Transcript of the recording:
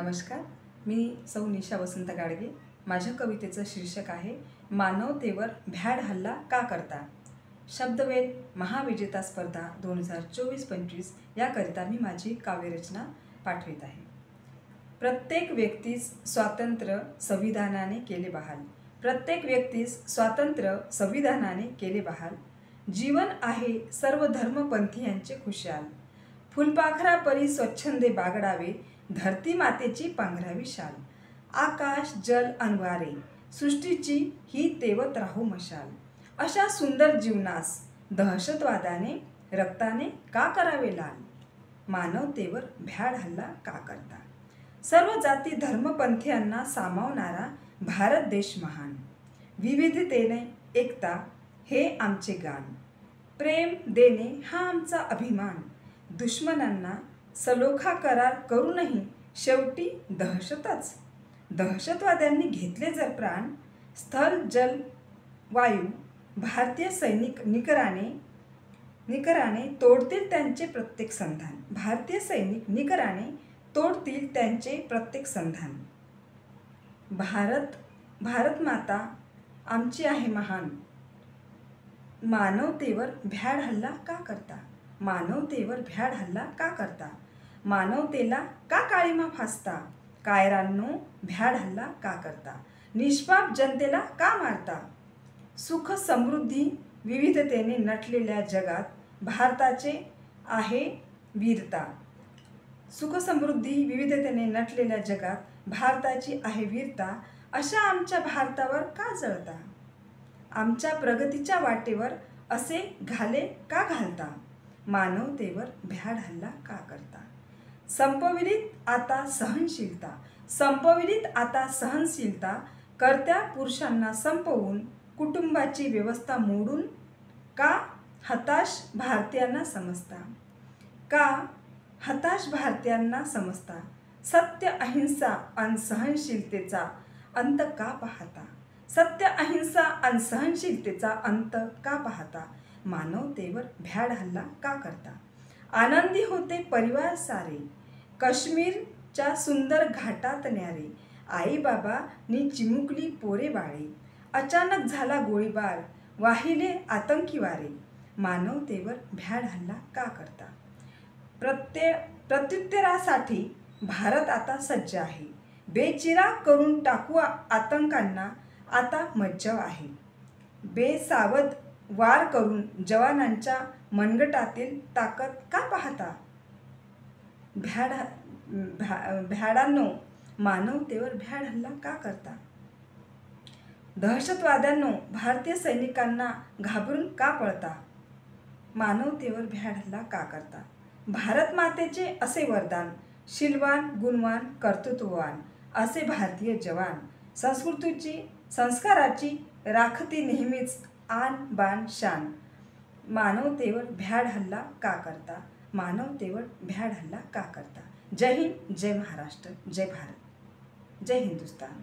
नमस्कार, मी सौ निशा वसंत गाडगे। माझ्या कवितेचं शीर्षक आहे मानवतेवर भ्याड हल्ला का करता। शब्दवेध महाविजेता स्पर्धा 2024-25 याकरिता मी माझी काव्यरचना पाठवित आहे। प्रत्येक व्यक्तीस स्वातंत्र्य संविधानाने केले बहाल। प्रत्येक व्यक्तीस स्वातंत्र्य संविधानाने केले बहाल। जीवन आहे सर्व धर्मपंथीयांचे खुशाल। फुलपाखरा परी स्वच्छंदे बागडावे, धरती मातेची पांघरावी शाल। आकाश जल अनवारे सृष्टीची ही तेवत राहू मशाल। अशा सुंदर जीवनास दहशतवादाने रक्ताने का करावे लाल। मानवतेवर भ्याड हल्ला का करता। सर्व जाती धर्मपंथीयांना सामावणारा भारत देश महान। विविधतेने एकता हे आमचे गान। प्रेम देणे हा आमचा अभिमान। दुश्मनांना सलोखा करार करूनही शेवटी दहशतच। दहशतवाद्यांनी घेतले जर प्राण, स्थल जल वायू भारतीय सैनिक निकराने तोडतील त्यांचे प्रत्येक संधान। भारतीय सैनिक निकराने तोडतील त्यांचे प्रत्येक संधान। भारत माता आमची आहे महान। मानवतेवर भ्याड हल्ला का करता। मानवतेवर भ्याड हल्ला का करता। मानवतेला का काळीमा फासता। कायरांनो भ्याड हल्ला का करता। निष्पाप जनतेला का मारता। सुख समृद्धी विविधतेने नटलेल्या जगात भारताचे आहे वीरता। सुख समृद्धी विविधतेने नटलेल्या जगात भारताची आहे वीरता। अशा आमच्या भारतावर का जळता। आमच्या प्रगतीच्या वाटेवर असे घाले का घालता। मानवतेवर भ्याड हल्ला का करता। संपविलीत आता सहनशीलता करत्या पुरुषांना संपवून कुटुंबाची व्यवस्था मोडून का हताश भारतीयांना समजता। का हताश भारतीयांना समजता। सत्य अहिंसा आणि सहनशीलतेचा अंत का पाहता। सत्य अहिंसा आणि सहनशीलतेचा अंत का पाहता। मानवतेवर भ्याड हल्ला का करता। आनंदी होते परिवार सारे, काश्मीरच्या सुंदर घाटात न्यारे। आई बाबा नी चिमुकली पोरे बाळे, अचानक झाला गोळीबार वाहिले आतंकी वारे। मानवतेवर भ्याड हल्ला का करता। प्रत्युत्तरासाठी भारत आता सज्ज आहे। बेचिराग करून टाकू आतंकांना आता मज्जाव आहे। बेसावध वार करून जवानांच्या मनगटातील ताकद का पाहता। भ्याडांनो मानवतेवर भ्याड हल्ला का करता। दहशतवाद्यांनो भारतीय सैनिकांना घाबरून का पळता। मानवतेवर भ्याड हल्ला का करता। भारत मातेचे असे वरदान, शीलवान गुणवान कर्तृत्ववान असे भारतीय जवान। संस्काराची राखती नेहमीच आन बान शान। मानवतेवर भ्याड हल्ला का करता। मानवतेवर भ्याड हल्ला का करता। जय हिंद, जय महाराष्ट्र, जय भारत, जय हिंदुस्तान।